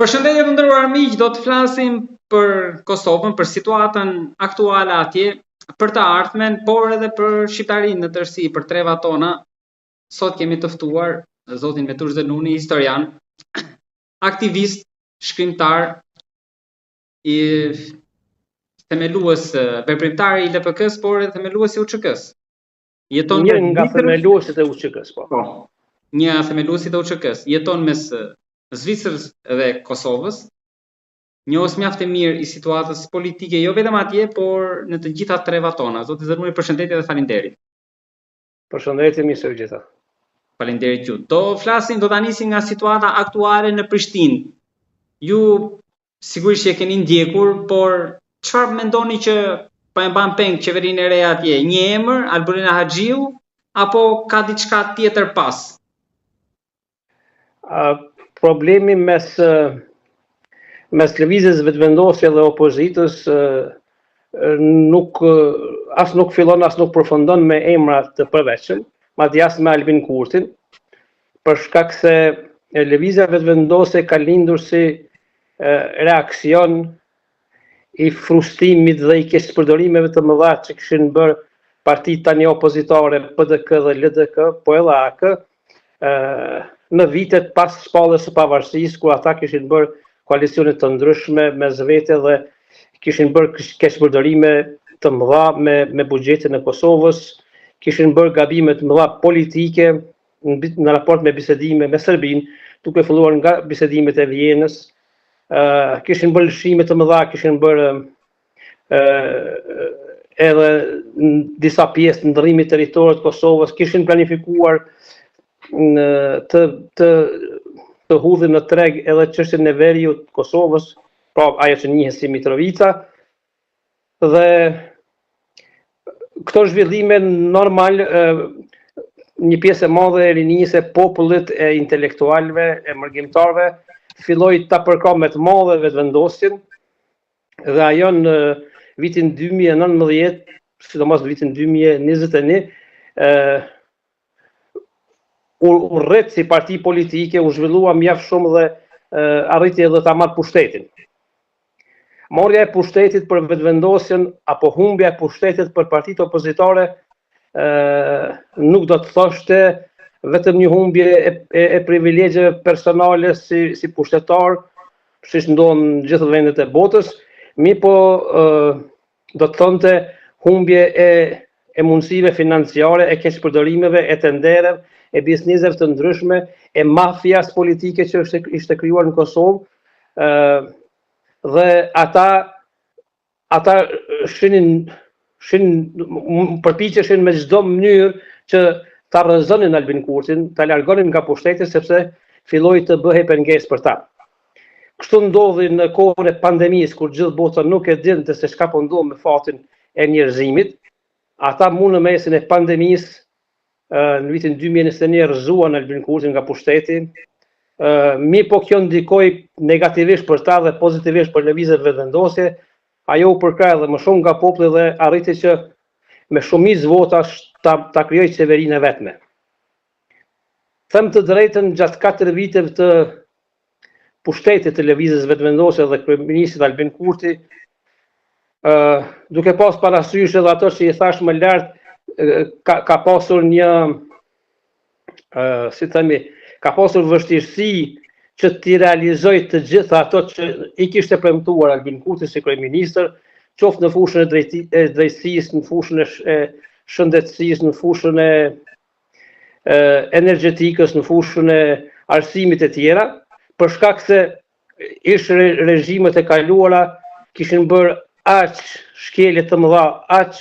Përshëndetje të nderuar miq, do të flasim për Kosovën, për situatën aktuale atje, për të ardhmen, por edhe për shqiptarinë në tërësi, për trevat tona. Sot kemi të ftuar zotin Vetur Zenuni, historian, aktivist, shkrimtar, i themelues veprimtar i LPK-s, por edhe themelues i UÇK-s. Jeton një nga themeluesit e UÇK-s, po. Një nga themeluesit e UÇK-s. Jeton mes Zvicrës dhe Kosovës, njohës mjaft e mirë i situatës politike, jo vetëm atje, por në të gjitha trevat tona. Zoti Zenuni, përshëndetje dhe faleminderit. Përshëndetje, mirë se u gjeta. Faleminderit ju. Do ta nisim nga situata aktuale në Prishtinë. Ju sigurisht që e keni ndjekur, por çfarë mendoni që po e mban peng qeverinë e re atje? Një emër, Alborina Haxhiu, apo ka diçka tjetër pas? Problemi mes lëvizjes vetëvendosje dhe opozitës as nuk fillon, as nuk përfundon me emra të përveçëm, madje as me Albin Kurtin, për shkak se lëvizja vetëvendosje ka lindur si reaksion i frustimit dhe i keqpërdorimeve të mëdha që kishin bërë partitë tani opozitare PDK dhe LDK, po edhe AK, në vitet pas shpalljes së pavarësisë, ku ata kishin bërë koalicione të ndryshme mes vete dhe kishin bërë keqpërdorime të mëdha me buxhetin e Kosovës, kishin bërë gabime të mëdha politike në raport me bisedime me Serbinë, duke filluar nga bisedimet e Vienës, kishin bërë lëshime të mëdha, kishin bërë edhe disa pjesë të ndërrimit territorit të Kosovës, kishin planifikuar të hudhin në treg edhe çështjen e veriut të Kosovës, pra ajo që njihet si Mitrovica, dhe këto zhvillime normal një pjesë e madhe e rinisë e popullit, e intelektualëve, e mërgjimtarëve filloi ta përkrahë me të madhe vetëvendosjen, dhe ajo në vitin 2019, sidomos në vitin 2021, u rrit si parti politike, u zhvillua mjaft shumë dhe arriti edhe ta marrë pushtetin. Marrja e pushtetit për vetëvendosjen apo humbja e pushtetit për partitë opozitare nuk do të thoshte vetëm një humbje e privilegjeve personale si pushtetar, siç ndodh në gjithë vendet e botës, po do të thonte humbje e mundësive financiare, e keqpërdorimeve, e tendereve, e bizneseve të ndryshme, e mafias politike që ishte krijuar në Kosovë, dhe ata përpiqeshin me çdo mënyrë që ta rrëzonin Albin Kurtin, ta largonin nga pushteti, sepse filloi të bëhej pengesë për ta. Kështu ndodhi në kohën e pandemisë, kur gjithë bota nuk e dinte se çka po ndodh me fatin e njerëzimit. Ata në mesin e pandemisë, në vitin 2021 rrëzuan Albin Kurtin nga pushteti, po kjo ndikoi negativisht për ta dhe pozitivisht për lëvizjet vetëvendosje. Ajo u përkrah edhe më shumë nga populli dhe arriti që me shumicë votash ta krijojë qeverinë e vetme. Them të drejtën, gjatë 4 viteve të pushtetit të lëvizjes vetëvendosje dhe kryeministit Albin Kurti, duke pas parasysh edhe ato që i thash më lart, ka pasur ka pasur vështirësi që t'i realizoj të gjitha ato që i kishte premtuar Albin Kurti si kryeministër, qoftë në fushën e drejtësisë, në fushën e shëndetësisë, në fushën e energjetikës, në fushën e arsimit e tjera, për shkak se regjimet e kaluara kishin bërë aq shkelje të mëdha, aq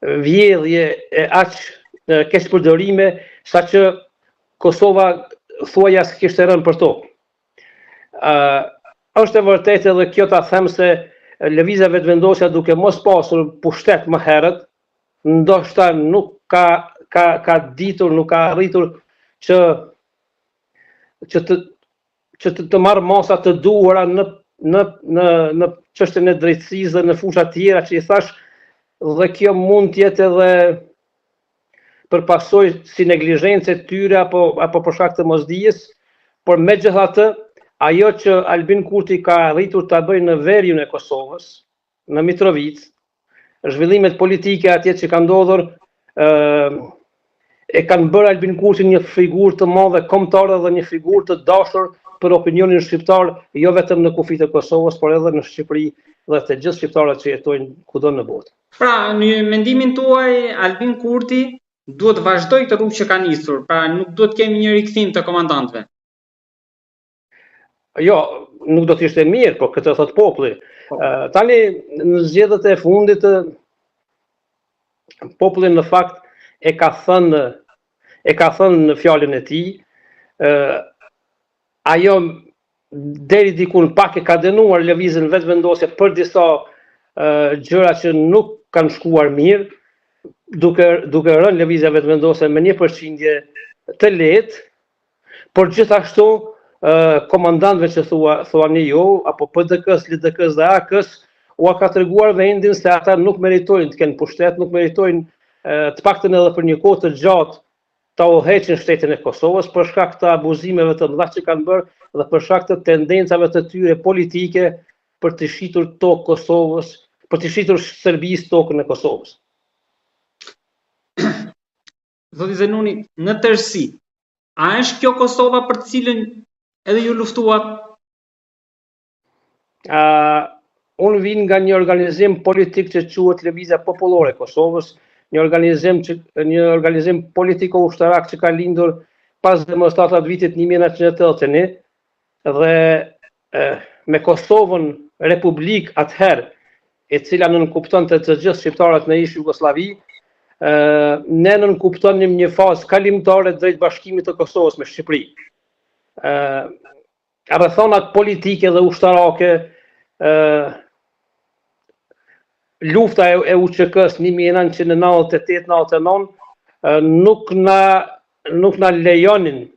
vjedhje, aq keqpërdorime, saqë Kosova thuaja s'kishte rënë për tokë. Është e vërtetë edhe kjo ta them se lëvizja vetëvendosja duke mos pasur pushtet më herët, ndoshta nuk ka ditur, nuk ka arritur që të marrë masa të duhura në çështjen e drejtësisë dhe në fusha tjera që i thash, dhe kjo mund të jetë edhe për pasojë si neglizhencë e tyre apo për shkak të mosdijes, por megjithatë ajo që Albin Kurti ka arritur ta bëjë në veriun e Kosovës, në Mitrovic, zhvillimet politike atje që ka ndodhur, e kanë bërë Albin Kurti një figurë të madhe kombëtare dhe një figurë të dashur për opinionin shqiptar, jo vetëm në kufit e Kosovës, por edhe në Shqipëri dhe të gjithë shqiptarët që jetojnë kudo në botë. Pra, në mendimin tuaj, Albin Kurti duhet vazhdoj të rrugë që ka nisur, pra nuk duhet kemi një rikthim të komandantëve. Jo, nuk do të ishte mirë, por këtë thot populli. Tani në zgjedhjet e fundit populli në fakt e ka thënë në fjalën e tij, ajo deri dikun pak e ka dënuar lëvizjen vetëvendosje për disa gjëra që nuk kanë shkuar mirë, duke rënë lëvizja vetëvendosje me një përqindje të lehtë, por gjithashtu komandantëve që thuani ju, apo PDK-s, LDK-s dhe AK-s, u ka treguar vendin se ata nuk meritojnë të kenë pushtet, nuk meritojnë të paktën edhe për një kohë të gjatë ta udhëheqin shtetin e Kosovës për shkak të abuzimeve të mëdha që kanë bërë dhe për shkak të tendencave të tyre politike për të shitur tokë Kosovës, për të shitur Serbisë tokën e Kosovës. Zoti Zenuni, në tërësi, a është kjo Kosova për të cilën edhe ju luftuat? Unë vin nga një organizim politik që quhet Lëvizja Popullore e Kosovës, një organizim politiko-ushtarak që ka lindur pas demonstratave të vitit 1981 dhe me Kosovën Republik atëherë, e cila nënkuptonte të gjithë shqiptarët në ish Jugosllavi, ne nënkuptonim një fazë kalimtare drejt bashkimit të Kosovës me Shqipëri. Rrethonat politike dhe ushtarake, lufta e UÇK-s 1998-99 nuk na lejonin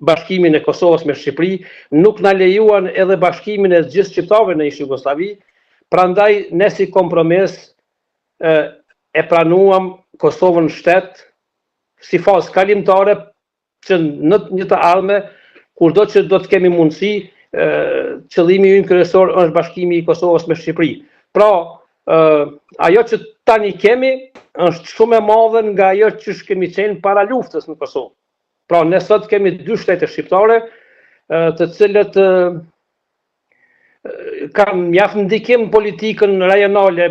bashkimin e Kosovës me Shqipëri, nuk na lejuan edhe bashkimin e gjithë shqiptarëve në ish Jugosllavi, prandaj ne si kompromis e pranuam Kosovën shtet si fazë kalimtare që në një të ardhme, kurdo që do të kemi mundësi, qëllimi ynë kryesor është bashkimi i Kosovës me Shqipëri. Pra, ajo që tani kemi është shumë e madhe nga ajo që kemi qenë para luftës në Kosovë. Pra, ne sot kemi 2 shtete shqiptare, të cilët kanë mjaft ndikim politikën rajonale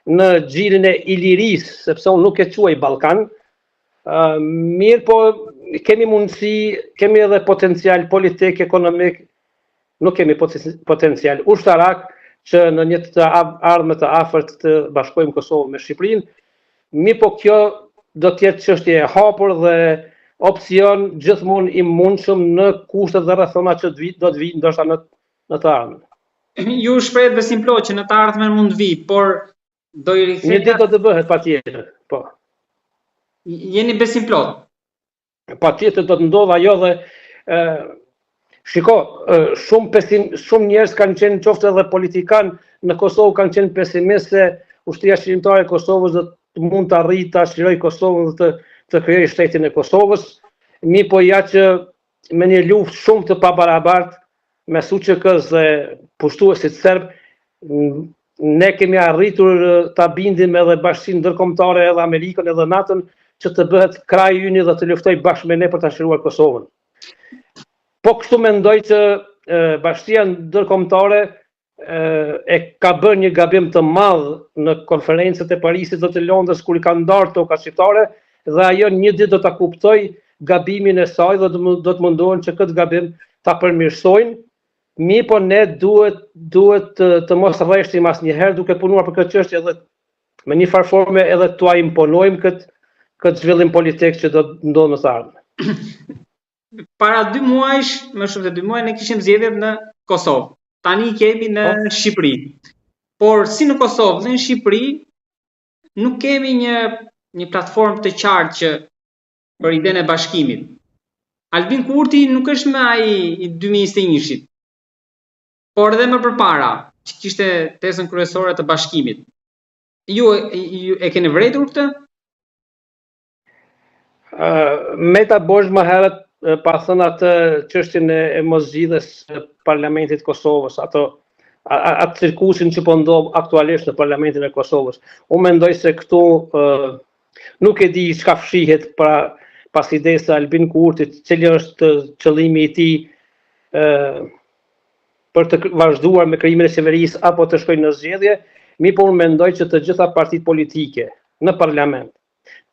në gjirin e Ilirisë, sepse unë nuk e quaj Ballkan. Mirë, po kemi mundësi, kemi edhe potencial politik, ekonomik, nuk kemi potencial ushtarak që në një të ardhme të afërt të bashkojmë Kosovën me Shqipërinë. Mirë, po kjo do të jetë çështje e hapur dhe opsion gjithmonë i mundshëm në kushtet dhe rrethona që do të vijnë ndoshta në të ardhmen. Ju shprehet besim plot që në të ardhmen mund të vijë, por do i rikthej. Një ditë do të bëhet patjetër, po. Jeni besim plot. Patjetër do të ndodhë ajo dhe shiko, shumë njerëz kanë qenë qoftë edhe politikan në Kosovë kanë qenë pesimistë se ushtria shqiptare e Kosovës do të mund të arrijë ta çlirojë Kosovën dhe të krijojë shtetin e Kosovës. Mirë, po ja që me një luftë shumë të pabarabartë me UÇK-s dhe pushtuesit serb, ne kemi arritur ta bindim edhe Bashkinë Ndërkombëtare edhe Amerikën edhe NATO-n që të bëhet kraji ynë dhe të luftoj bashkë me ne për ta çliruar Kosovën. Po kështu mendoj që Bashkia Ndërkombëtare e ka bërë një gabim të madh në konferencët e Parisit dhe të Londrës kur i ka ndarë toka shqiptare dhe ajo një ditë do ta kuptoj gabimin e saj dhe do të mundohen që këtë gabim ta përmirësojnë. Mi, po ne duhet të mos rreshtim asnjëherë duke punuar për këtë çështje dhe me një farë forme edhe t'ua imponojmë këtë zhvillim politik që do të ndodhë në të ardhmen. Para 2 muajsh, më shumë se 2 muaj, ne kishim zgjedhjet në Kosovë. Tani kemi në Shqipëri. Por si në Kosovë dhe në Shqipëri nuk kemi një platformë të qartë që për idenë e bashkimit. Albin Kurti nuk është më ai i 2021-shit. Por edhe më përpara, që kishte tezën kryesore të bashkimit. Ju e keni vërejtur këtë? Me ta bosh më herët pa thënë atë çështjen e moszgjidhjes së Parlamentit të Kosovës, atë cirkusin që po ndodh aktualisht në Parlamentin e Kosovës. Unë mendoj se këtu nuk e di çka fshihet pas idesë së Albin Kurtit, cili është qëllimi i tij për të vazhduar me krijimin e qeverisë apo të shkojnë në zgjedhje, por unë mendoj që të gjitha partitë politike në parlament,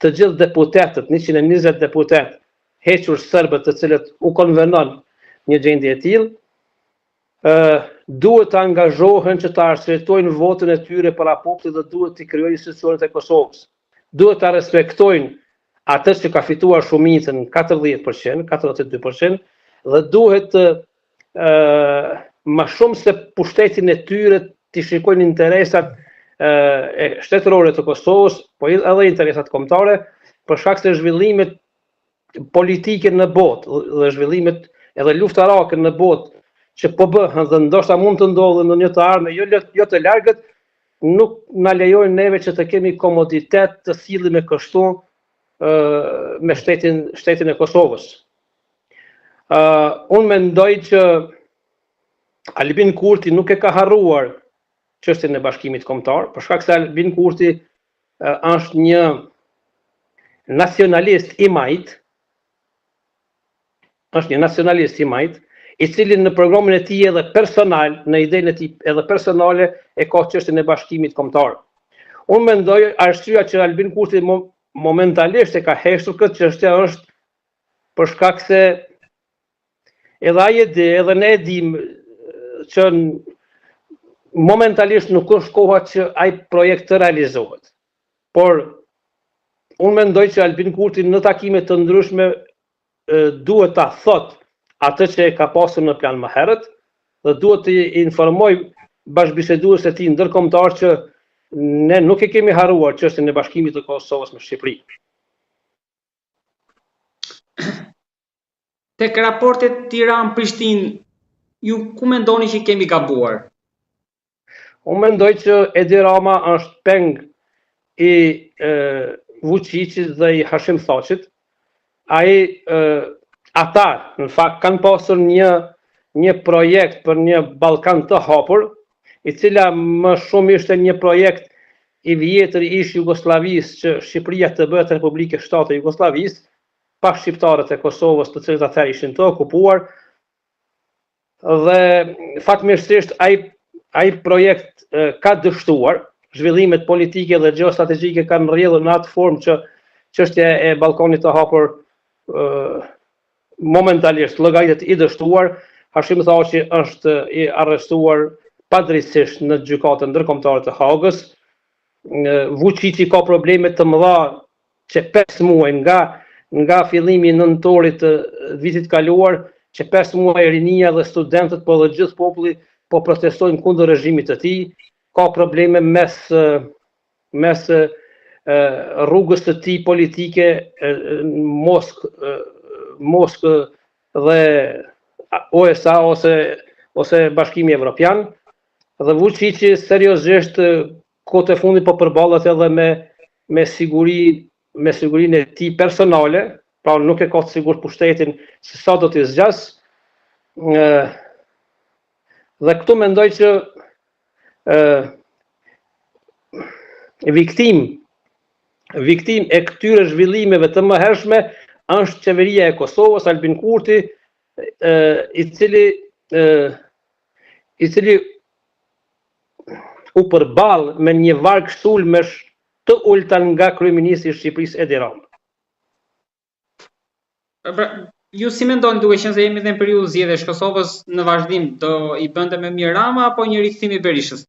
të gjithë deputetët, 120 deputet, hequr serbët të cilët u konvenon një gjendje e tillë, duhet të angazhohen që të arsyejtojnë votën e tyre për popullit dhe duhet të krijojnë institucionet e Kosovës. Duhet të respektojnë atë që ka fituar shumicën 40%, 42% dhe duhet më shumë se pushtetin e tyre të shikojnë interesat shtetërore të Kosovës, po edhe interesat kombëtare, për shkak se zhvillimet politike në botë dhe zhvillimet edhe luftarake në botë që po bëhen dhe ndoshta mund të ndodhen në një të ardhmen jo të largët, nuk na lejojnë neve që të kemi komoditet të sillemi kështu me shtetin e Kosovës. Unë mendoj që Albin Kurti nuk e ka harruar çështjen e bashkimit kombëtar, për shkak se Albin Kurti është një nacionalist i majt, i cili në programin e tij edhe personal, në idenë e tij edhe personale e ka çështjen e bashkimit kombëtar. Unë mendoj arsyeja që Albin Kurti momentalisht e ka hequr këtë çështje është për shkak se edhe ai e di, edhe ne e dim që momentalisht nuk është koha që ai projekt të realizohet. Por unë mendoj që Albin Kurti në takime të ndryshme duhet ta thotë atë që e ka pasur në plan më herët dhe duhet të informoj bashkëbiseduesit e tij ndërkombëtar që ne nuk e kemi harruar çështjen e bashkimit të Kosovës me Shqipërinë. Tek raportet Tiranë-Prishtinë, ju ku mendoni që kemi gabuar? Unë mendoj që Edi Rama është peng i Vučićit dhe i Hashim Thaqit. Ata, në fakt, kanë pasur një projekt për një Ballkan të hapur, i cila më shumë ishte një projekt i vjetër i ish Jugosllavisë që Shqipëria të bëhet Republike Shtate e Jugosllavisë, pa shqiptarët e Kosovës të cilët atëherë ishin të okupuar. Dhe fatmirësisht ai projekt ka dështuar, zhvillimet politike dhe gjeostrategjike kanë rrjedhur në atë formë që çështja e Ballkanit të hapur momentalisht llogaritet i dështuar. Hashim Thaqi është i arrestuar padrejtisht në gjykatën ndërkombëtare të Hagës. Vučići ka probleme të mëdha që 5 muaj nga fillimi i nëntorit të vitit kaluar, që 5 muaj rinia dhe studentët po dhe gjithë populli po protestojnë kundër regjimit të tij. Ka probleme mes rrugës të tij politike Moskë dhe USA ose Bashkimi Evropian. Dhe Vučići seriozisht kohët e fundit po përballet edhe me sigurinë e tij personale, pra nuk e ka të sigurt pushtetin se sa do t'i zgjas. Dhe këtu mendoj që viktim e këtyre zhvillimeve të mëhershme është qeveria e Kosovës, Albin Kurti, i cili u përball me një varg sulmesh të ulta nga kryeministri i Shqipërisë Edi Rama. Ju si mendoni, duke qenë se jemi në periudhë zgjedhjesh, Kosovës në vazhdim do i bënte më mirë Rama apo një rikthim i Berishës?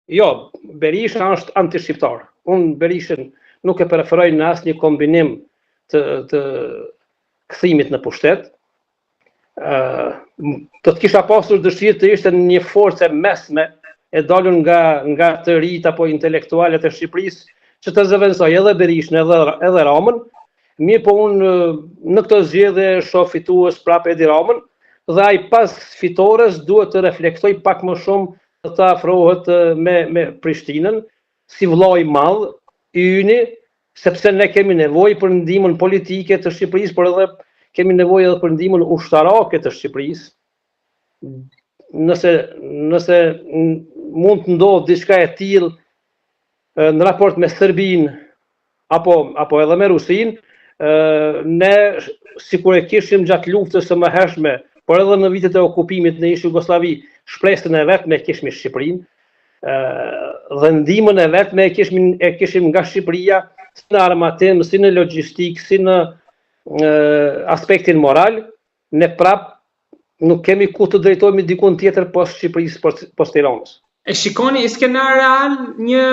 Jo, Berisha është antishqiptar. Unë Berishën nuk e preferoj në asnjë kombinim të kthimit në pushtet. Do të kisha pasur dëshirë të ishte një forcë mesme e dalur nga të rinjt apo intelektualet e Shqipërisë që të zëvendësoj edhe Berishën edhe Ramën. Mirë, po unë në këtë zgjedhje shoh fitues prapë Edi Ramën dhe ai pas fitores duhet të reflektoj pak më shumë të të afrohet me Prishtinën si vëllai i madh i yni, sepse ne kemi nevojë për ndihmën politike të Shqipërisë, por edhe kemi nevojë edhe për ndihmën ushtarake të Shqipërisë. Nëse mund të ndodhë diçka e tillë në raport me Serbinë apo edhe me Rusinë, ne sikur e kishim gjatë luftës së mëhershme, por edhe në vitet e okupimit në ish Jugosllavi, shpresën e vetme e kishim Shqipërinë, dhe ndihmën e vetme e kishim nga Shqipëria, si në armatim, si në logjistik, si në aspektin moral, ne prap nuk kemi ku të drejtohemi dikun tjetër poshtë Shqipërisë, poshtë Tiranës. E shikoni skenar real një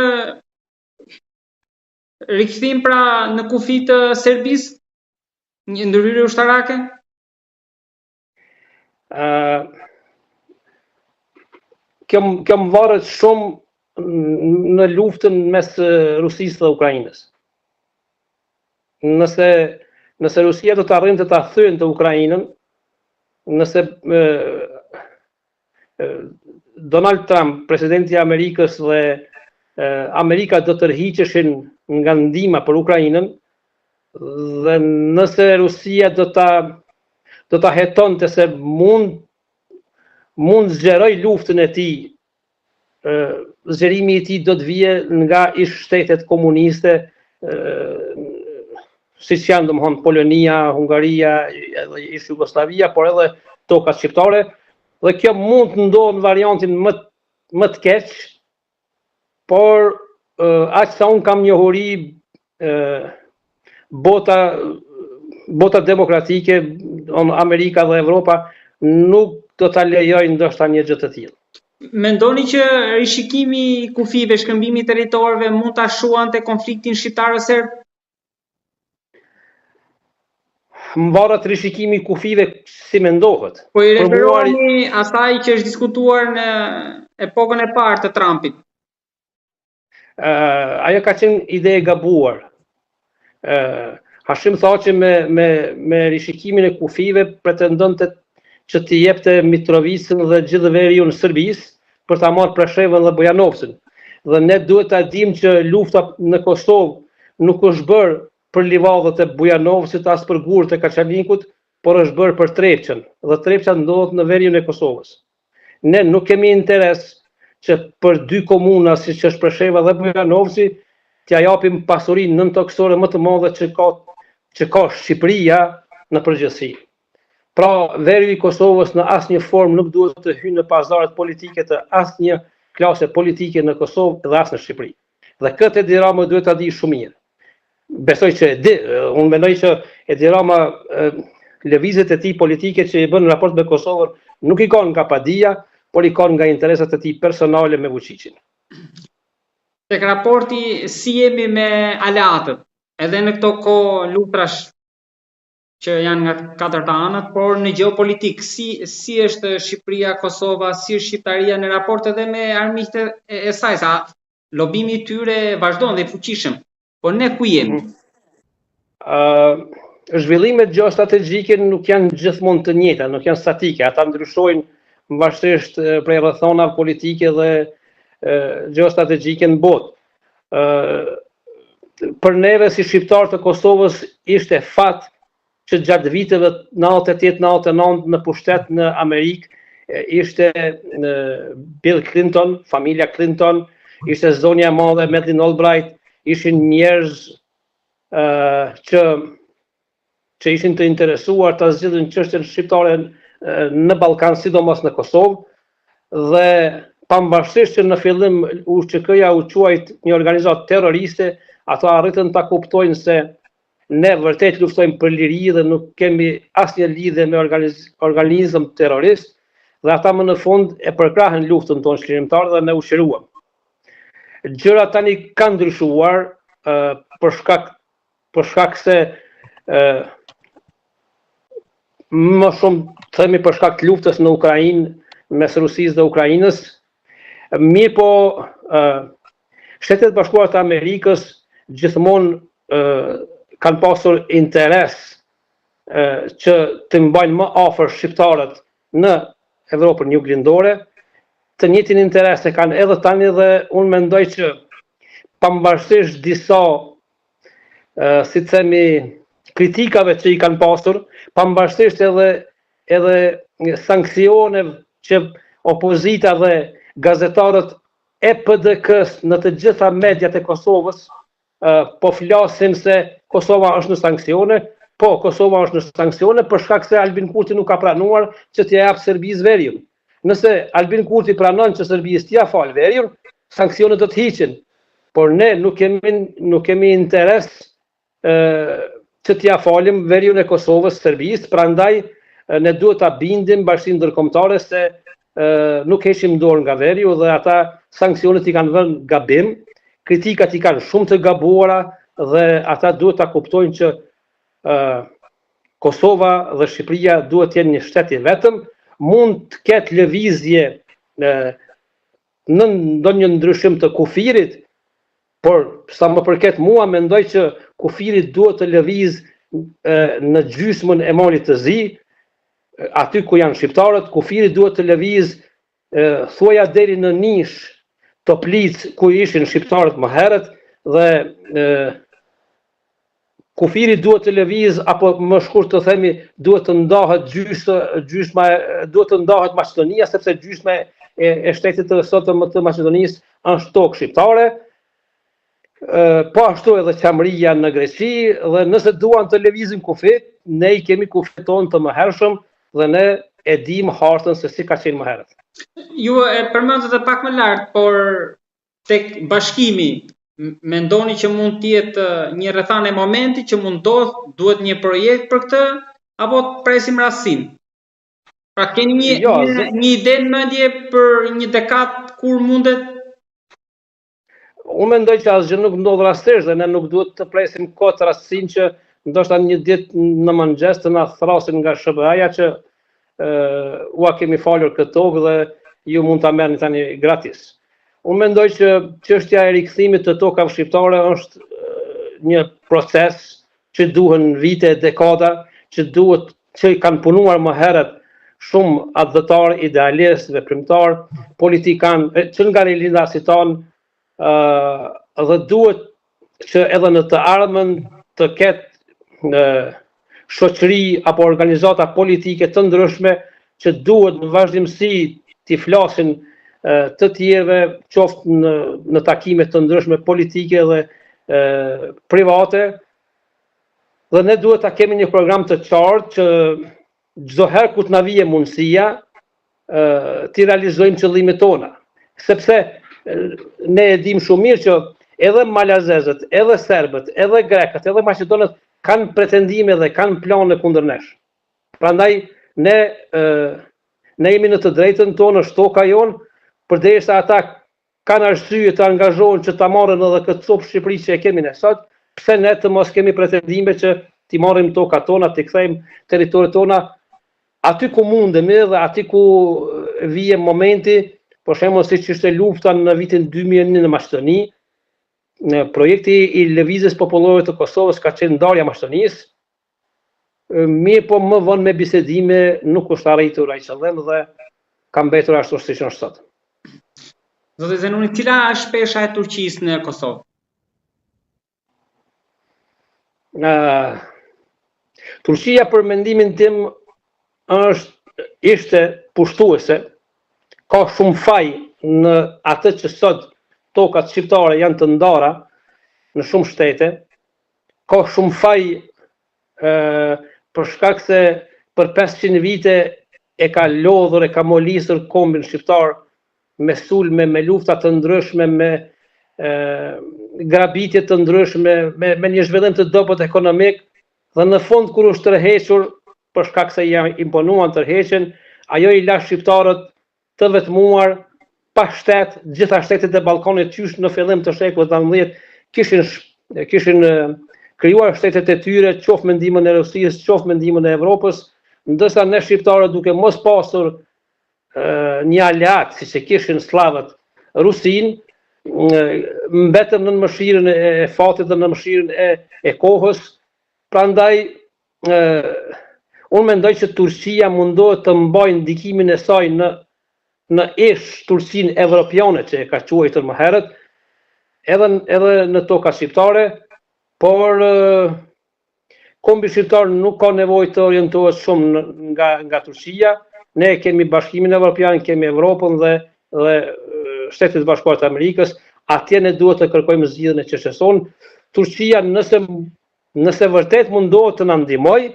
rikthim pra në kufi të Serbisë, një ndërhyrje ushtarake? Kjo më varet shumë në luftën mes Rusisë dhe Ukrainës. Nëse Rusia do të arrinte ta thyente Ukrainën, nëse Donald Trump, presidenti i Amerikës dhe Amerika do të tërhiqeshin nga ndihma për Ukrainën, dhe nëse Rusia do ta hetonte se mund zgjeroj luftën e tij, zgjerimi i tij do të vije nga ish shtetet komuniste, siç janë domthon Polonia, Hungaria, edhe ish Jugoslavia, por edhe tokat shqiptare, dhe kjo mund të ndodhë në variantin më të keq, por aq sa unë kam njohuri bota demokratike, Amerika dhe Evropa, nuk do ta lejojnë ndoshta një gjë të tillë. Mendoni që rishikimi i kufive, shkëmbimi i territorëve mund ta shuante konfliktin shqiptar-serb? Më varet rishikimi i kufive si mendohet. Po i referohemi asaj që është diskutuar në epokën e parë të Trumpit. Ajo ka qenë ide e gabuar. Hashim tha që me rishikimin e kufive pretendonte që t'i jepte Mitrovicën dhe gjithë veriun Serbisë për ta marrë Preshevën dhe Bujanovcën. Dhe ne duhet ta dimë që lufta në Kosovë nuk është bërë për livadët e Bujanovcit as për gurët e Kaçaninkut, por është bërë për Trepçën, dhe Trepça ndodhet në veriun e Kosovës. Ne nuk kemi interes që për dy komuna siç është Presheva dhe Bujanovci t'ja japim pasurinë nëntoksore më të madhe që ka Shqipëria në përgjithësi. Pra, veri i Kosovës në asnjë formë nuk duhet të hyjë në pazaret politike të asnjë klase politike në Kosovë dhe as në Shqipëri. Dhe këtë Edi Rama duhet ta di shumë mirë. Besoj që unë mendoj që Edi Rama lëvizjet e tij politike që i bën në raport me Kosovën nuk i kanë nga padia, por i kanë nga interesat e tij personale me Vučićin. Tek raporti si jemi me aleatët, edhe në këto kohë luftrash që janë nga katërt anët, por në gjeopolitik, si është Shqipëria, Kosova, si është Shqiptaria në raport edhe me armiqtë e saj, sa lobimi i tyre vazhdon dhe i fuqishëm, por ne ku jemi? Zhvillimet gjeostrategjike nuk janë gjithmonë të njëjta, nuk janë statike, ata ndryshojnë varësisht prej rrethonave politike dhe gjeostrategjike në botë. Për neve si shqiptar të Kosovës ishte fat që gjatë viteve 98-99 në pushtet në Amerikë ishte Bill Clinton, familja Clinton, ishte zonja e madhe Madeleine Albright, ishin njerëz që ishin të interesuar të zgjidhin çështjen shqiptare në Ballkan, sidomos në Kosovë, dhe pavarësisht që në fillim UÇK-ja u quajt një organizatë terroriste, ato arritën ta kuptojnë se ne vërtet luftojmë për liri dhe nuk kemi asnjë lidhje me organizëm terrorist, dhe ata më në fund e përkrahën luftën tonë çlirimtare dhe ne u shëruam. Gjërat tani kanë ndryshuar për shkak se më shumë themi për shkak të luftës në Ukrainë mes Rusisë dhe Ukrainës. Mirë po, Shtetet Bashkuara të Amerikës gjithmonë kanë pasur interes që të mbajnë më afër shqiptarët në Evropën juglindore, të njëjtin interes e kanë edhe tani, dhe unë mendoj që pavarësisht disa si themi kritikave që i kanë pasur, pavarësisht edhe sanksione që opozita dhe gazetarët e PDK-s në të gjitha mediat e Kosovës po flasin se Kosova është në sanksione. Po, Kosova është në sanksione për shkak se Albin Kurti nuk ka pranuar që t'ia jap Serbisë veriun. Nëse Albin Kurti pranon që Serbisë t'ia fal veriun, sanksionet do të hiqen. Por ne nuk kemi interes që t'ia falim veriun e Kosovës Serbisë, prandaj ne duhet ta bindim Bashkinë Ndërkombëtare se nuk heqim dorë nga veriu dhe ata sanksionet i kanë vënë gabim, kritikat i kanë shumë të gabuara dhe ata duhet ta kuptojnë që Kosova dhe Shqipëria duhet të jenë një shtet i vetëm, mund të ketë lëvizje në ndonjë ndryshim të kufirit, por sa më përket mua mendoj që kufiri duhet të lëvizë në gjysmën e Malit të Zi, aty ku janë shqiptarët, kufiri duhet të lëvizë thuaja deri në Nish, Toplic ku ishin shqiptarët më herët dhe kufiri duhet të lëvizë apo më shkurt të themi duhet të ndahet duhet të ndahet Maqedonia sepse gjysma e shtetit të sotëm të Maqedonisë është tokë shqiptare. Po ashtu edhe qamëria në Greqi dhe nëse duan të lëvizin kufit, ne i kemi kufit tonë të mëhershëm dhe ne e dim hartën se si ka qenë më herët. Ju e përmendët e pak më lart, por tek bashkimi mendoni që mund të jetë një rrethanë e momentit që mund duhet një projekt për këtë apo presim rastësin? Pra keni një ide në mendje për një dekadë kur mundet? Unë mendoj që asgjë nuk ndodh rastësisht dhe ne nuk duhet të presim kot rastësinë që ndoshta një ditë në mëngjes të na thrasin nga SBA-ja që ua kemi falur këtë tokë dhe ju mund ta merrni tani gratis. Unë mendoj që çështja e rikthimit të tokave shqiptare është një proces që duhen vite, dekada, që kanë punuar më herët shumë adhëtar, idealist, veprimtar, politikan, që nga rilinda si tanë, dhe duhet që edhe në të ardhmen të ketë shoqëri apo organizata politike të ndryshme që duhet në vazhdimsi t'i flasin të tjerëve, qoftë në takime të ndryshme politike dhe private, dhe ne duhet ta kemi një program të qartë që çdo herë kur të na vije mundësia t'i realizojmë qëllimet tona. Sepse ne e dim shumë mirë që edhe malazezët, edhe serbët, edhe grekët, edhe maqedonët kanë pretendime dhe kanë plane kundër nesh. Prandaj ne jemi në të drejtën tonë, është toka jonë, përderisa ata kanë arsye të angazhohen që ta marrin edhe këtë copë Shqipëri që e kemi ne sot, pse ne të mos kemi pretendime që t'i marrim tokat tona, t'i kthejmë territoret tona aty ku mundemi dhe aty ku vije momenti, për shembull siç ishte lufta në vitin 2001 në Maqedoni, projekti i lëvizjes popullore të Kosovës ka qenë ndarja e Maqedonisë. Mirë, po më vonë me bisedime nuk është arritur ai qëllim dhe ka mbetur ashtu siç është sot. Zotë Zenuni, cila është peshja e Turqisë në Kosovë? Turqia për mendimin tim ishte pushtuese, ka shumë faj në atë që sot tokat shqiptare janë të ndara në shumë shtete, ka shumë faj për shkak se për 500 vite e ka lodhur, e ka molisur kombin shqiptar me sulme, me lufta të ndryshme, me grabitje të ndryshme, me një zhvillim të dobët ekonomik, dhe në fund kur është tërhequr, për shkak se ja imponuan tërheqjen, ajo i la shqiptarët të vetmuar, pa shtet, gjitha shtetet e Ballkanit qysh në fillim të shekullit 19 kishin krijuar shtetet e tyre, qoftë me ndihmën e Rusisë, qoftë me ndihmën e Evropës, ndërsa ne shqiptarët duke mos pasur një aleat siç e kishin slavët Rusin, mbetëm në mëshirën e fatit dhe në mëshirën e kohës. Prandaj unë mendoj që Turqia mundohet të mbajë ndikimin e saj në ish Turqinë evropiane që e ka quajtur më herët, edhe në toka shqiptare, por kombi shqiptar nuk ka nevojë të orientohet shumë nga Turqia. Ne kemi Bashkimin Evropian, kemi Evropën dhe Shtetet e Bashkuara të Amerikës. Atje ne duhet të kërkojmë zgjidhjen e çështjes sonë. Turqia nëse vërtet mundohet të na ndihmojë,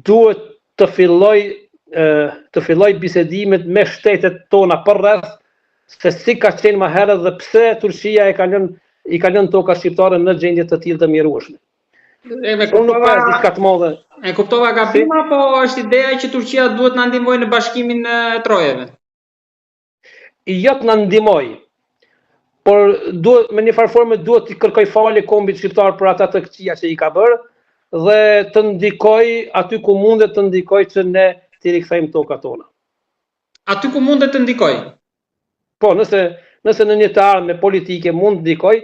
duhet të filloj bisedimet me shtetet tona përreth, se si ka qenë më herët dhe pse Turqia i ka lënë toka shqiptare në gjendje të tillë të mjerueshme. Unë nuk pres diçka të madhe. E kuptova gabim apo është ideja që Turqia duhet na ndihmojë në bashkimin e trojeve? Jo të na ndihmojë, por duhet me një farë forme duhet të kërkoj falje kombit shqiptar për ata të këqija që i ka bërë dhe të ndikoj aty ku mundet të ndikoj që ne t'i rikthejmë tokat tona. Aty ku mundet të ndikoj? Po, nëse në një të ardhme politike mund të ndikoj,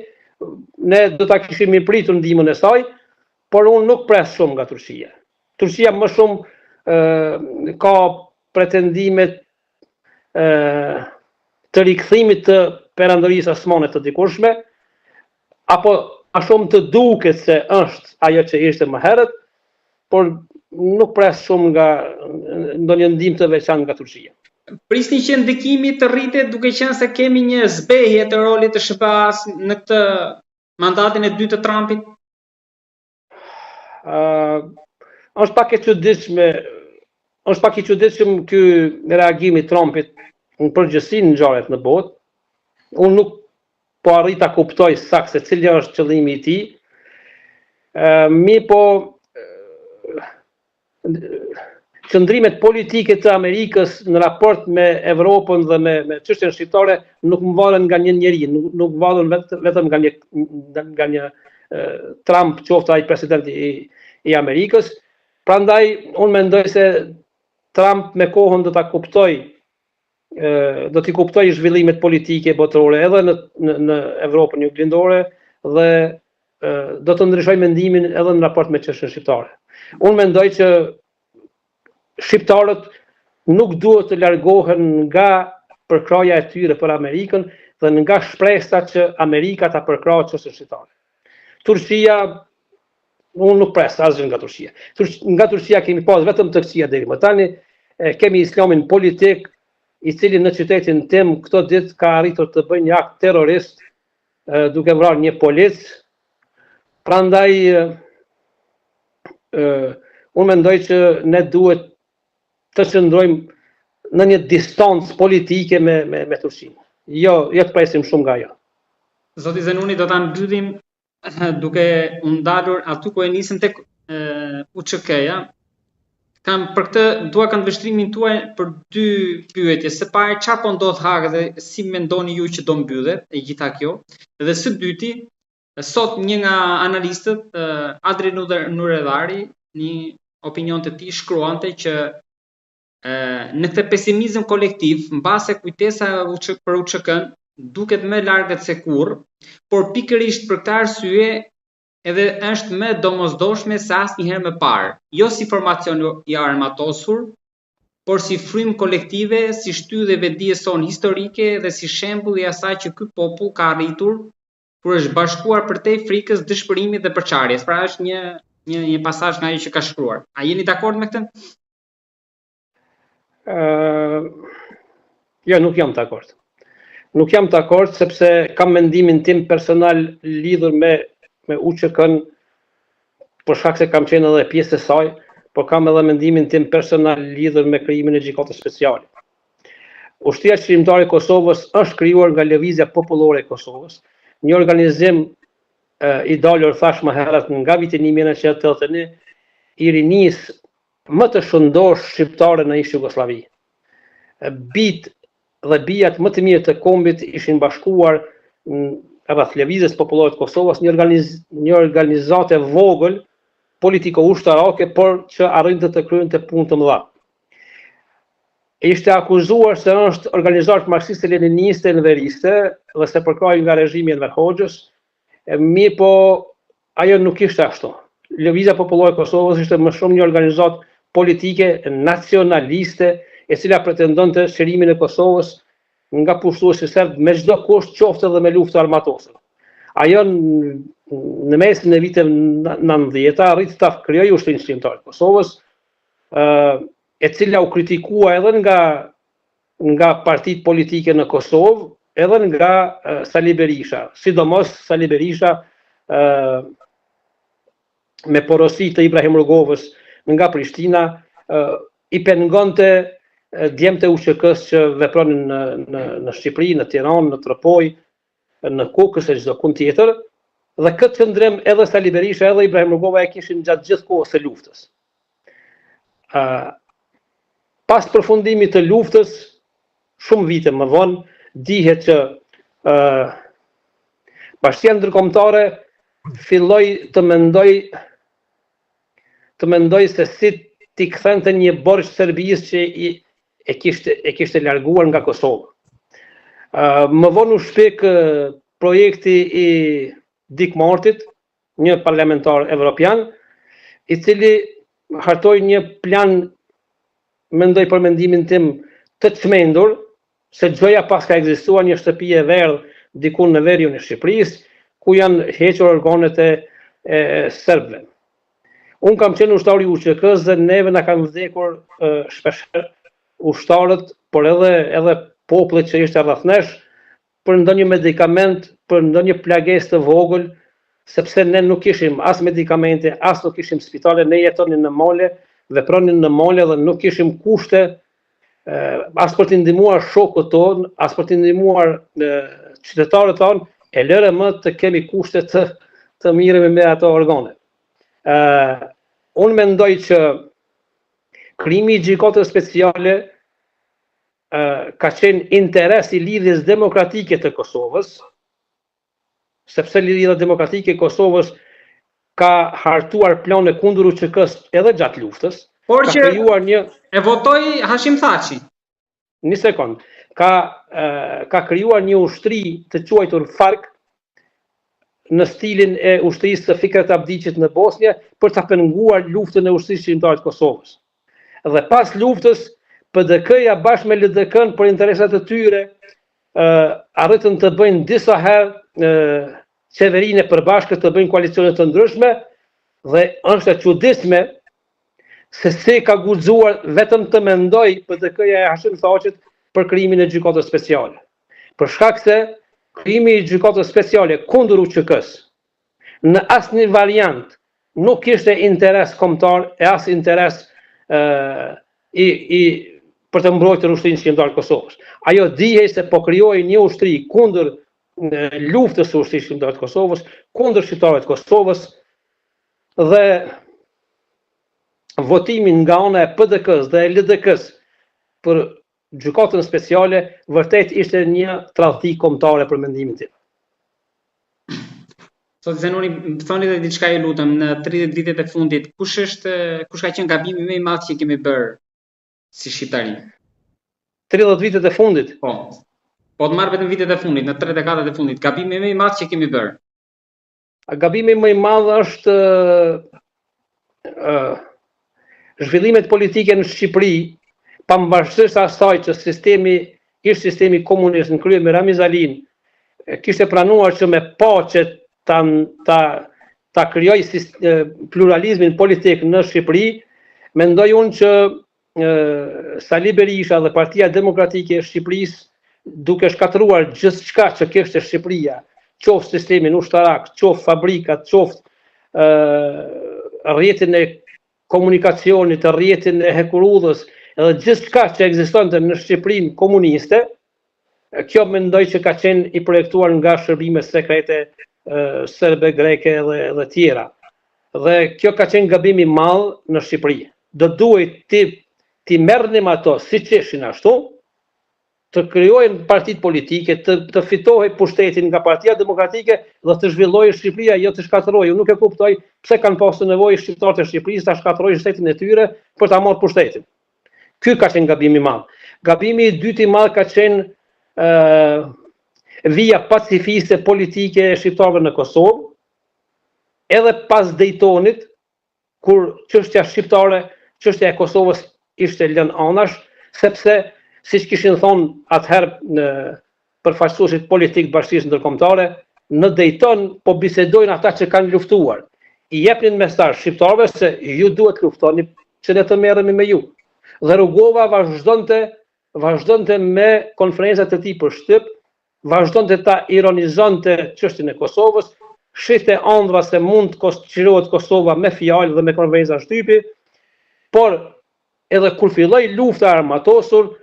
ne do ta kishim i pritur ndihmën e saj, por unë nuk pres shumë nga Turqia. Turqia më shumë ka pretendimet të rikthimit të perandorisë osmane të dikurshme, apo a shumë të duket se është ajo që ishte më herët, por nuk pres shumë nga ndonjë ndihmë të veçantë nga Turqia. Prisni që ndikimi të rritet duke qenë se kemi një zbehje të rolit të SBA-s në këtë mandatin e dytë të Trumpit? Është pak i çuditshëm ky reagimi i Trumpit në përgjithësi në ngjarjet në botë. Unë nuk po arrit ta kuptoj saktë se cili është qëllimi i tij. Po qëndrimet politike të Amerikës në raport me Evropën dhe me çështjen shqiptare nuk më valen nga një njeri, nuk valen vetëm nga një Trump, qoftë ai presidenti i Amerikës. Prandaj unë mendoj se Trump me kohën do t'i kuptoj zhvillimet politike botërore edhe në Evropën juglindore dhe do të ndryshoj mendimin edhe në raport me çështjen shqiptare. Unë mendoj që shqiptarët nuk duhet të largohen nga përkraja e tyre për Amerikën dhe nga shpresa që Amerika ta përkrahë çështën shqiptare. Turqia, unë nuk pres asgjë nga Turqia. Nga Turqia kemi pas vetëm të këqija deri më tani, kemi islamin politik, i cili në qytetin tim këto ditë ka arritur të bëjë një akt terrorist duke vrarë një polic. Prandaj unë mendoj që ne duhet të qëndrojmë në një distancë politike me Turqinë. Jo të presim shumë nga ajo. Zoti Zenuni, do ta mbyllim duke u ndalur aty ku e nisëm tek UÇK-ja. Për këtë dua këndvështrimin tuaj për dy pyetje. Së pari, çfarë po ndodh Hag dhe si mendoni ju që do mbyllet e gjitha kjo? Dhe së dyti, sot një nga analistët, Adri Nuredhari, një opinion të tij shkruante që në këtë pesimizëm kolektiv, mbase kujtesa për UÇK-n duket më largët se kurrë, por pikërisht për këtë arsye edhe është më domosdoshme se asnjëherë më parë, jo si formacion i armatosur, por si frymë kolektive, si shtyllje dijes sonë historike dhe si shembull i asaj që ky popull ka arritur kur është bashkuar përtej frikës, dëshpërimit dhe përçarjes. Pra është një pasazh nga ai që ka shkruar. A jeni dakord me këtë? Jo, nuk jam dakord. Nuk jam dakord sepse kam mendimin tim personal lidhur me UÇK-n për shkak se kam qenë edhe pjesë e saj, por kam edhe mendimin tim personal lidhur me krijimin e gjykatës speciale. Ushtria Qëllimtare e Kosovës është krijuar nga Lëvizja Popullore e Kosovës, një organizim i dalur thash më herët nga viti 1981, i rinisë më të shëndosh shqiptare në ish Jugosllavi. Bijt dhe bijat më të mirë të kombit ishin bashkuar rreth Lëvizjes Popullore të Kosovës, një organizatë e vogël politiko-ushtarake, por që arrinte të kryente punë të mëdha. Ishte akuzuar se është organizatë marksiste-leniniste në veriste dhe se përkrahej nga regjimi i Enver Hoxhës, mirë po ajo nuk ishte ashtu. Lëvizja Popullore e Kosovës ishte më shumë një organizatë politike nacionaliste e cila pretendonte çlimin e Kosovës nga pushtuesi serb me çdo kusht, qoftë edhe me luftë armatosur. ajo në mesin e viteve 90 arriti ta krijojë Ushtrinë Shqiptare të Kosovës, e cila u kritikua edhe nga partitë politike në Kosovë, edhe nga Sali Berisha, sidomos Sali Berisha me porosi të Ibrahim Rugovës nga Prishtina, i pengonte djemtë e UÇK-s që vepronin në Shqipëri, në Tiranë, në Tropoj, në Kokës e çdo kund tjetër, dhe këtë qëndrim edhe Sali Berisha edhe Ibrahim Rugova e kishin gjatë gjithë kohës së luftës. Pas përfundimit të luftës, shumë vite më vonë, dihet që Bashkia Ndërkombëtare filloi të mendoj se si t'i kthente një borxh Serbisë që e kishte larguar nga Kosova. Më vonë u shpik projekti i Dick Martit, një parlamentar evropian, i cili hartoi një plan, mendoj për mendimin tim, të çmendur, se gjoja pas ka ekzistuar një shtëpi e verdhë diku në veriun e Shqipërisë, ku janë hequr organet e serbëve. Unë kam qenë ushtar i UÇK-s dhe neve na kanë vdekur shpeshherë ushtarët, por edhe popullit që ishte rreth nesh, për ndonjë medikament, për ndonjë plagesë të vogël, sepse ne nuk kishim as medikamente, as nuk kishim spitale, ne jetonin në male, vepronin në male dhe nuk kishim kushte as për të ndihmuar shokët tonë, as për të ndihmuar qytetarët tonë, e lëre më të kemi kushte të mire me ato organe. Unë mendoj që krijimi i gjykatës speciale ka qenë interes i lidhjes demokratike të Kosovës, sepse lidhja demokratike e Kosovës ka hartuar plane kundër UÇK-s edhe gjatë luftës. Por që e votoi Hashim Thaçi. Një sekond. Ka krijuar një ushtri të quajtur FARC në stilin e ushtrisë së Fikret Abdiqit në Bosnjë për ta penguar luftën e ushtrisë shqiptare të Kosovës. Dhe pas luftës, PDK-ja bashkë me LDK-n për interesat e tyre arritën të bëjnë disa herë qeverinë e përbashkët, të bëjnë koalicione të ndryshme, dhe është e çuditshme se si ka guxuar vetëm të mendoj PDK-ja e Hashim Thaçit për krijimin e gjykatës speciale. Për shkak se krijimi i gjykatës speciale kundër UÇK-s në asnjë variant nuk kishte interes kombëtar e as interes për të mbrojtur Ushtrinë Shqiptare të Kosovës. Ajo dihej se po krijoi një ushtri kundër luftës së Ushtrisë Shqiptare të Kosovës, kundër shqiptarëve të Kosovës, dhe votimin nga ana e PDK-s dhe e LDK-s për gjykatën speciale vërtet ishte një tradhti kombëtare për mendimin tim. Sot Zenoni, thoni dhe diçka, ju lutem, në 30 vitet e fundit, kush ka qenë gabimi më i madh që kemi bërë si shqiptari? 30 vitet e fundit? Po të marrë vetëm vitet e fundit, në 3 dekadat e fundit, gabimi më i madh që kemi bërë? Gabimi më i madh është zhvillimet politike në Shqipëri, pavarësisht asaj që sistemi komunist në krye me Ramiz Alin kishte pranuar që me paqe ta krijoj pluralizmin politik në Shqipëri, mendoj unë që Sali Berisha dhe Partia Demokratike e Shqipërisë, duke shkatëruar gjithçka që kishte Shqipëria, qoftë sistemin ushtarak, qoftë fabrikat, qoftë rrjetin e komunikacionit, rrjetin e hekurudhës, edhe gjithçka që ekzistonte në Shqipërinë komuniste, kjo mendoj që ka qenë i projektuar nga shërbimet sekrete serbe, greke dhe tjera. Dhe kjo ka qenë gabim i madh në Shqipëri. Do duhet ti merrnim ato siç ishin ashtu, të krijohen partitë politike, të fitohej pushtetin nga Partia Demokratike dhe të zhvillohej Shqipëria, jo të shkatërrohej. Unë nuk e kuptoj pse kanë pasur nevojë shqiptarët e Shqipërisë ta shkatërrojnë shtetin e tyre për ta marrë pushtetin. Ky ka qenë gabimi i madh. Gabimi i dytë i madh ka qenë vija pacifiste politike e shqiptarëve në Kosovë, edhe pas Daytonit, kur çështja shqiptare, çështja e Kosovës ishte lënë anash, sepse siç kishin thonë atëherë përfaqësuesit politik të Bashkisë Ndërkombëtare, në Dayton po bisedojnë ata që kanë luftuar. I jepnin mesazh shqiptarëve se ju duhet luftoni që ne të merremi me ju. Dhe Rugova vazhdonte me konferencat e tij për shtyp, vazhdonte ta ironizonte çështjen e Kosovës, shihte ëndra se mund të qirohet Kosova me fjalë dhe me konferenca shtypi, por edhe kur filloi lufta armatosur,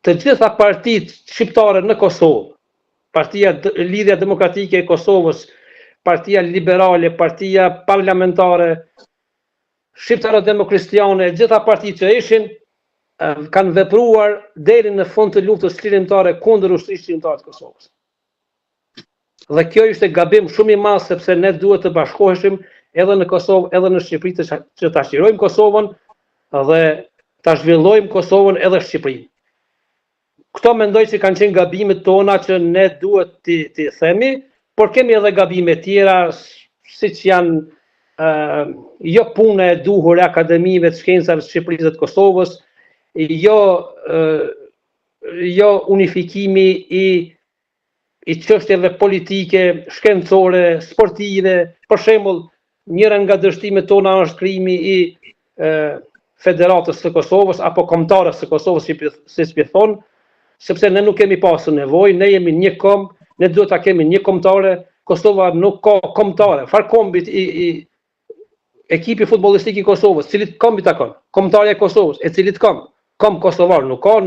të gjitha partitë shqiptare në Kosovë, Partia Lidhja Demokratike e Kosovës, Partia Liberale, Partia Parlamentare, Shqiptare Demokristiane, gjitha partitë që ishin, kanë vepruar deri në fund të luftës çlirimtare kundër ushtrisë çlirimtare të Kosovës. Dhe kjo ishte gabim shumë i madh sepse ne duhet të bashkoheshim edhe në Kosovë, edhe në Shqipëri që ta shirojmë Kosovën dhe ta zhvillojmë Kosovën edhe Shqipërinë. Këto mendoj që kanë qenë gabimet tona që ne duhet t'i themi, por kemi edhe gabime tjera, siç janë jo puna e duhur e akademive të shkencave të Shqipërisë dhe të Kosovës, jo unifikimi i çështjeve politike, shkencore, sportive. Për shembull, njëra nga dështimet tona është krijimi i Federatës së Kosovës apo Kombëtarës së Kosovës, siç i thon, sepse ne nuk kemi pasur nevojë, ne jemi një kombë, ne duhet ta kemi një kombëtare. Kosova nuk ka kombëtare. Far kombit i ekipi futbollistik i Kosovës, cilit kombi takon? Kombëtarja e Kosovës, e cilit komb kosovar nuk ka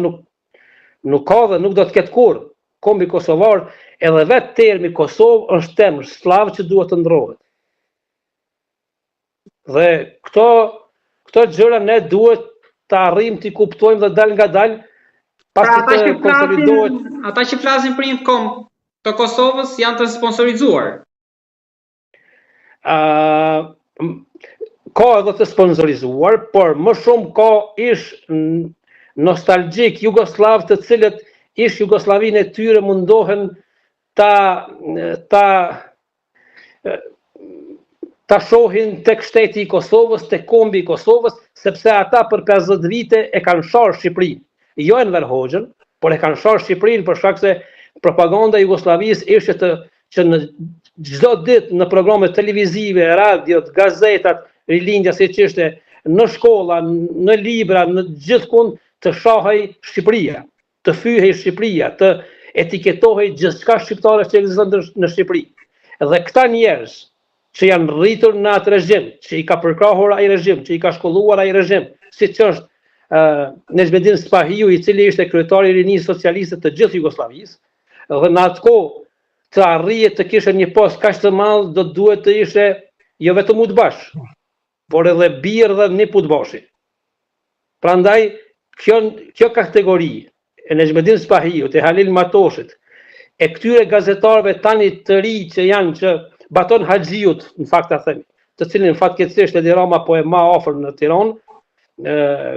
dhe nuk do të ketë kurrë. Kombi kosovar, edhe vetë termi Kosovë është term slav që duhet të ndrohet. Dhe këto gjëra ne duhet të arrijmë t'i kuptojmë dhe dal nga dal, pasi të konsolidohet. Ata që flasin për një komb të Kosovës janë të sponsorizuar. Ka edhe të sponsorizuar, por më shumë ka ish nostalgjik jugoslav të cilët ish Jugosllavinë e tyre mundohen ta shohin tek shteti i Kosovës, tek kombi i Kosovës, sepse ata për 50 vite e kanë sharë Shqipërinë. Jo Enver Hoxhën, por e kanë sharë Shqipërinë për shkak se propaganda e Jugosllavisë ishte që në çdo ditë në programe televizive, radiot, gazetat, rilindja siç ishte, në shkolla, në libra, në gjithkund të shahej Shqipëria, të fyhej Shqipëria, të etiketohej gjithçka shqiptare që ekziston në Shqipëri. Dhe këta njerëz që janë rritur në atë regjim, që i ka përkrahur ai regjim, që i ka shkolluar ai regjim, siç është Nejmedin Spahiu, i cili ishte kryetari i rinisë socialiste të gjithë Jugosllavisë, dhe në atë kohë të arrijet të kishte një post kaq të madh, do duhet të ishte jo vetëm udbash, por edhe bir dhe nip udbashi. Prandaj kjo kategori e Nejmedin Spahiu, e Halil Matoshit, e këtyre gazetarëve tani të ri që janë që Baton Haxhiut, në fakt ta them, të cilin fatkeqësisht Edi Rama po e ma afër në Tiranë,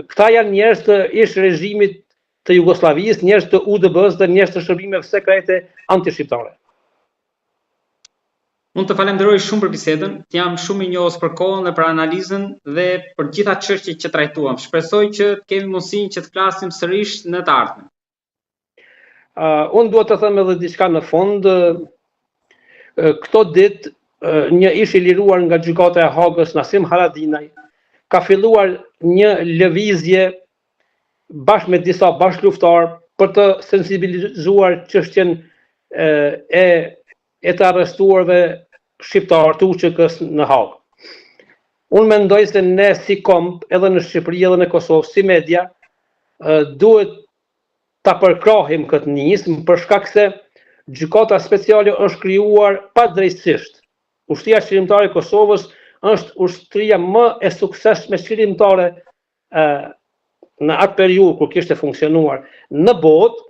këta janë njerëz të ish regjimit të Jugosllavisë, njerëz të UDB-s dhe njerëz të shërbimeve sekrete antishqiptare. Unë të falenderoj shumë për bisedën, jam shumë i njohës për kohën dhe për analizën dhe për gjitha çështjet që trajtuam. Shpresoj që të kemi mundësinë që të flasim sërish në të ardhmen. Unë duhet të them edhe diçka në fund. Këto ditë një ish i liruar nga gjykata e Hagës, Nasim Haradinaj, ka filluar një lëvizje bashkë me disa bashkëluftar për të sensibilizuar çështjen e të arrestuarve shqiptar të UÇK-s në Hagë. Unë mendoj se ne si komb, edhe në Shqipëri edhe në Kosovë, si media, duhet ta përkrahim këtë nismë për shkak se gjykata speciale është krijuar padrejtësisht. Ushtria çlirimtare e Kosovës është ushtria më e suksesshme çlirimtare në atë periudhë kur kishte funksionuar në botë,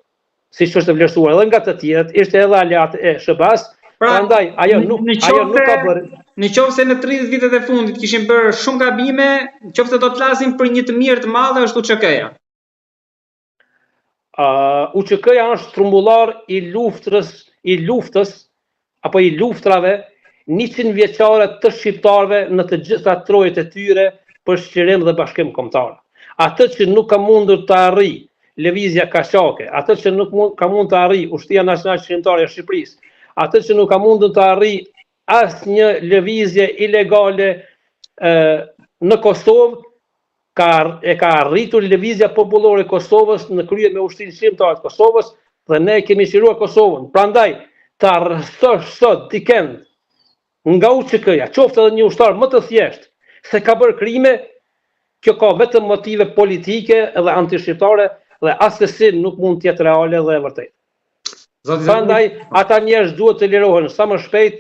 siç është vlerësuar edhe nga të tjerët, ishte edhe aleat e SBA-s. Prandaj ajo nuk ka bërë. Në qoftë se në 30 vitet e fundit kishin bërë shumë gabime, nëse do të flasim për një të mirë të madhe është UÇK-ja. UÇK-ja është trumbullar i luftës apo i luftrave 100 vjeçare të shqiptarëve në të gjitha trojet e tyre për shqirim dhe bashkim kombëtar. Atë që nuk ka mundur të arrijë lëvizja kaqake, atë që nuk ka mund të arrijë Ushtria Nacionale Shqiptare e Shqipërisë, atë që nuk ka mund të arrijë asnjë lëvizje ilegale në Kosovë, ka arritur lëvizja popullore e Kosovës në krye me Ushtrinë Shqiptare të Kosovës dhe ne kemi shiruar Kosovën. Prandaj, të arrestosh sot dikend nga UÇK-ja, qoftë edhe një ushtar më të thjeshtë, se ka bërë krime, kjo ka vetëm motive politike dhe antishqiptare dhe asesi nuk mund të jetë reale dhe e vërtetë. Prandaj, ata njerëz duhet të lirohen sa më shpejt,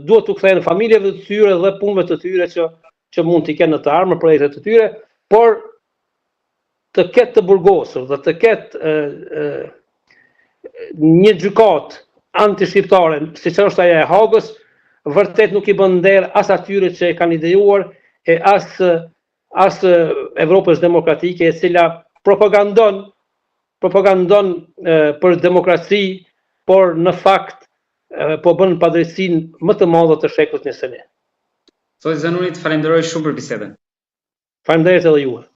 duhet të kthehen familjeve të tyre dhe punëve të tyre që mund t'i kenë në të ardhmen, projekte të tyre, por të ketë të burgosur dhe të ketë një gjykatë antishqiptare, siç është ajo e Hagës, vërtet nuk i bën nder as atyre që e kanë idejuar e as Evropës demokratike, e cila propagandon për demokraci, por në fakt po bën padrejtësinë më të madhe të shekullit 21. Zoti Zanuni, të falenderoj shumë për bisedën. Faleminderit edhe juve.